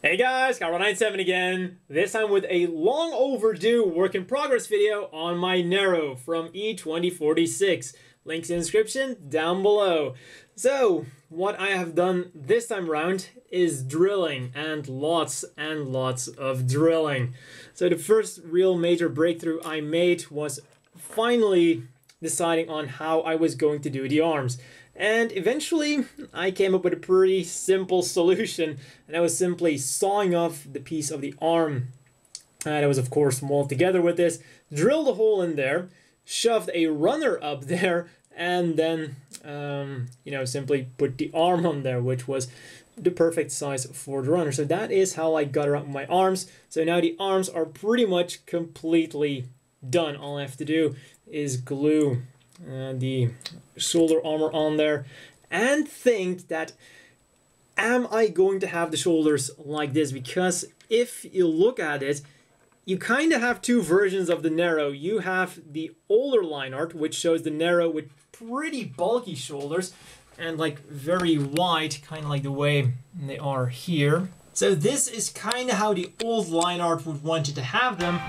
Hey guys, Carl97 again, this time with a long overdue work in progress video on my Nero from E2046. Links in the description down below. So, what I have done this time around is drilling, and lots of drilling. So the first real major breakthrough I made was finally deciding on how I was going to do the arms. And eventually, I came up with a pretty simple solution, and I was simply sawing off the piece of the arm. And I was, of course, molded together with this, drilled a hole in there, shoved a runner up there, and then, simply put the arm on there, which was the perfect size for the runner. So that is how I got around my arms. So now the arms are pretty much completely done. All I have to do is glue the shoulder armor on there and think that, am I going to have the shoulders like this? Because if you look at it, you kind of have two versions of the Nero. You have the older line art, which shows the Nero with pretty bulky shoulders and like very wide, kind of like the way they are here. So this is kind of how the old line art would want you to have them.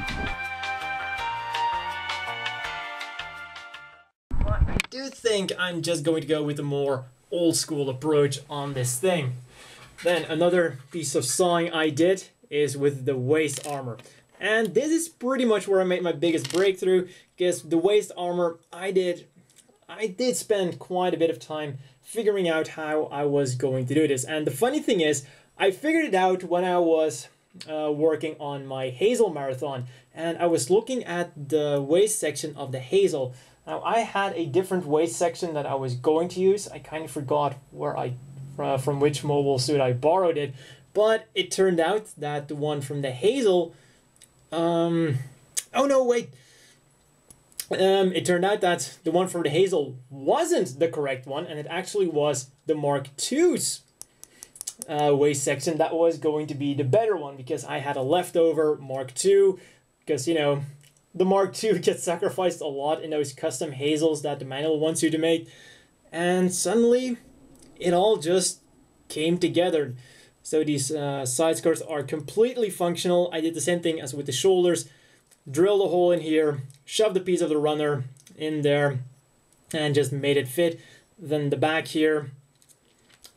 I do think I'm just going to go with a more old school approach on this thing. Then another piece of sawing I did is with the waist armor. And this is pretty much where I made my biggest breakthrough, because the waist armor I did spend quite a bit of time figuring out how I was going to do this. And the funny thing is, I figured it out when I was working on my Hazel marathon, and I was looking at the waist section of the Hazel. Now, I had a different waist section that I was going to use. I kind of forgot where from which mobile suit I borrowed it, but it turned out that the one from the Hazel, it turned out that the one from the Hazel wasn't the correct one, and it actually was the Mark II's waist section that was going to be the better one, because I had a leftover Mark II, because, you know, the Mark II gets sacrificed a lot in those custom Hazels that the manual wants you to make. And suddenly, it all just came together. So these side skirts are completely functional. I did the same thing as with the shoulders. Drilled a hole in here, shoved a piece of the runner in there, and just made it fit. Then the back here,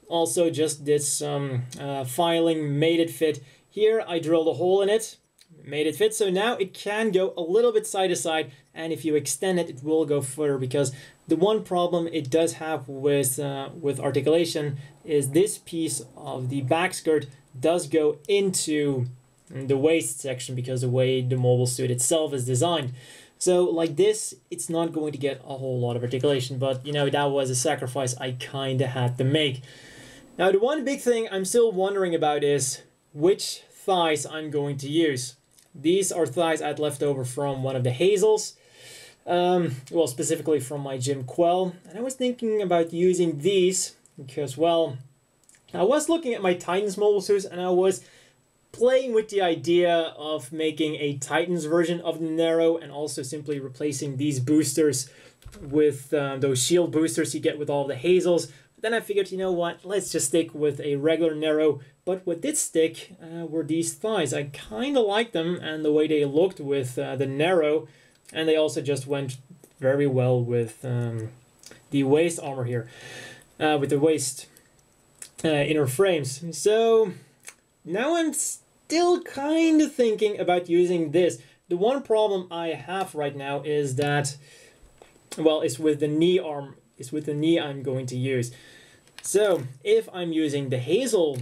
also just did some filing, made it fit. Here, I drilled a hole in it, made it fit, so now it can go a little bit side to side, and if you extend it, it will go further, because the one problem it does have with articulation is this piece of the back skirt does go into the waist section because the way the mobile suit itself is designed. So like this, it's not going to get a whole lot of articulation, but you know, that was a sacrifice I kind of had to make. Now, the one big thing I'm still wondering about is which thighs I'm going to use. These are thighs I'd left over from one of the Hazels, well, specifically from my Jim Quell, and I was thinking about using these because, well, I was looking at my Titans mobile suits and I was playing with the idea of making a Titans version of the Nero and also simply replacing these boosters with those shield boosters you get with all the Hazels. But then I figured, you know what, let's just stick with a regular Nero. But what did stick were these thighs. I kind of liked them and the way they looked with the Nero, and they also just went very well with the waist armor here, with the waist inner frames. So now I'm still kind of thinking about using this. The one problem I have right now is that, well, it's with the knee arm. It's with the knee I'm going to use. So if I'm using the Hazel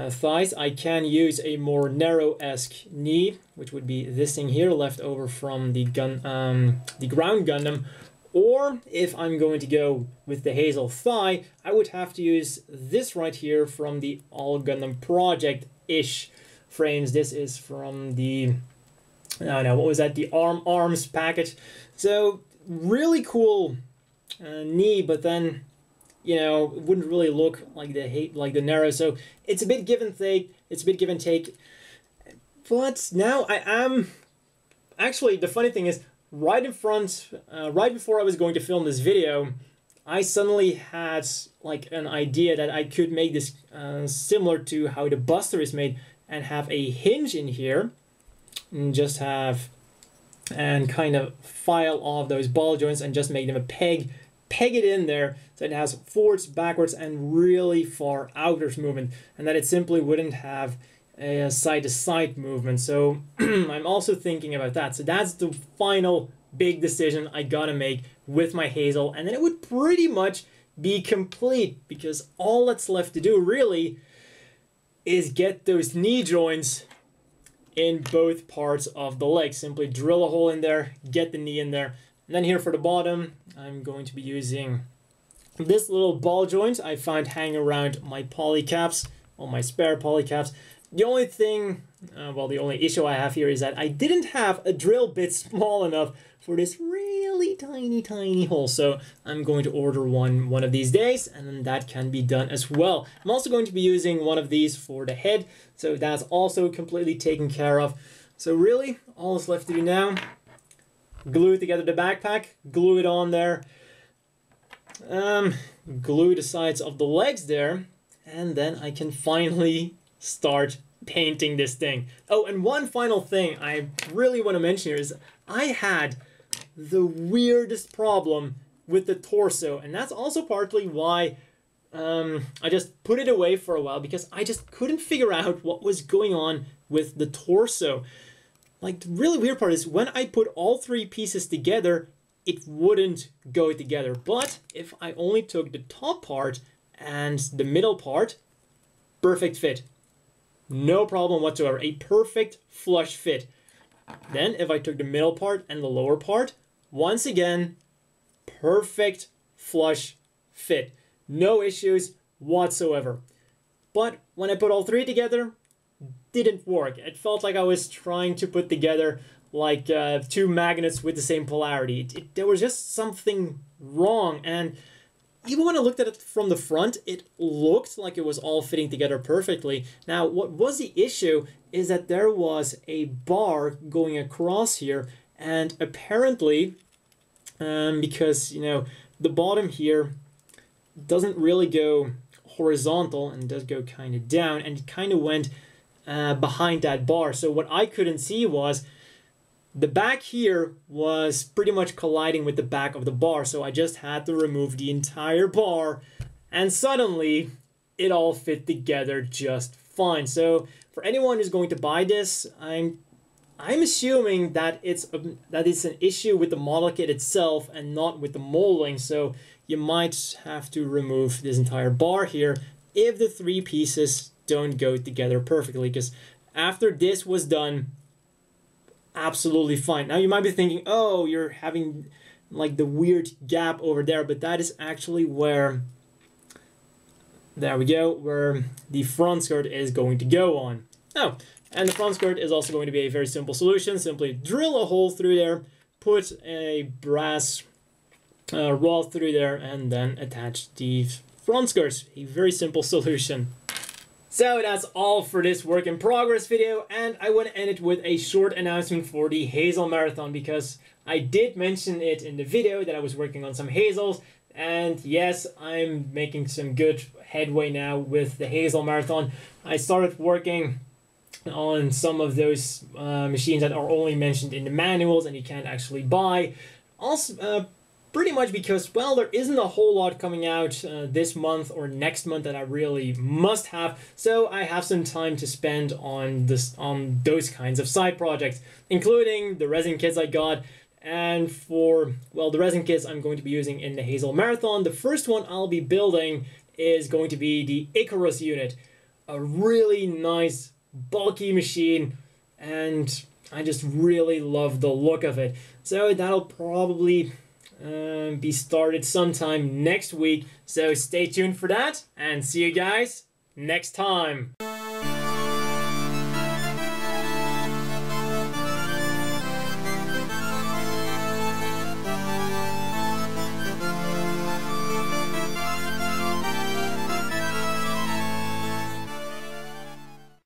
thighs, I can use a more Nero-esque knee, which would be this thing here left over from the ground Gundam. Or if I'm going to go with the Hazel thigh, I would have to use this right here from the All Gundam Project-ish frames. This is from the, I don't know, what was that? The Arms package. So really cool knee, but then, you know, it wouldn't really look like the Nero. So it's a bit give and take. It's a bit give and take. But now I am, actually, the funny thing is, right in front, right before I was going to film this video, I suddenly had like an idea that I could make this similar to how the Buster is made and have a hinge in here and just have and kind of file off those ball joints and just make them a peg it in there so it has forwards, backwards, and really far outwards movement, and that it simply wouldn't have a side-to-side movement. So I'm also thinking about that. So that's the final big decision I gotta make with my Hazel, and then it would pretty much be complete, because all that's left to do really is get those knee joints in both parts of the leg. Simply drill a hole in there, get the knee in there. And then here for the bottom, I'm going to be using this little ball joint I found hanging around my poly caps, or my spare poly caps. The only thing, the only issue I have here is that I didn't have a drill bit small enough for this really tiny hole. So I'm going to order one of these days, and then that can be done as well. I'm also going to be using one of these for the head, so that's also completely taken care of. So really, all that's left to do now, glue together the backpack, glue it on there, glue the sides of the legs there, and then I can finally start painting this thing. Oh, and one final thing I really want to mention here is I had the weirdest problem with the torso, and that's also partly why I just put it away for a while, because I just couldn't figure out what was going on with the torso. Like, the really weird part is when I put all three pieces together, it wouldn't go together. But if I only took the top part and the middle part, perfect fit. No problem whatsoever. A perfect flush fit. Then if I took the middle part and the lower part, once again, perfect flush fit. No issues whatsoever. But when I put all three together, didn't work. It felt like I was trying to put together like two magnets with the same polarity. There was just something wrong, and even when I looked at it from the front, it looked like it was all fitting together perfectly. Now, what was the issue is that there was a bar going across here, and apparently, because, you know, the bottom here doesn't really go horizontal and does go kind of down, and it kind of went behind that bar. So what I couldn't see was the back here was pretty much colliding with the back of the bar, so I just had to remove the entire bar, and suddenly it all fit together just fine. So for anyone who's going to buy this, I'm assuming that it's an issue with the model kit itself and not with the molding. So you might have to remove this entire bar here if the three pieces don't go together perfectly, because after this was done, absolutely fine. Now you might be thinking, oh, you're having like the weird gap over there, but that is actually where, there we go, where the front skirt is going to go on. Oh, and the front skirt is also going to be a very simple solution. Simply drill a hole through there, put a brass rod through there, and then attach the front skirt. A very simple solution. So that's all for this work in progress video, and I want to end it with a short announcement for the Hazel Marathon, because I did mention it in the video that I was working on some Hazels, and yes, I'm making some good headway now with the Hazel Marathon. I started working on some of those machines that are only mentioned in the manuals and you can't actually buy. Also, pretty much because, well, there isn't a whole lot coming out this month or next month that I really must have, so I have some time to spend on those kinds of side projects, including the resin kits I got. And for, well, the resin kits I'm going to be using in the Hazel Marathon, the first one I'll be building is going to be the Icarus unit. A really nice, bulky machine, and I just really love the look of it. So that'll probably be started sometime next week, so stay tuned for that, and see you guys next time.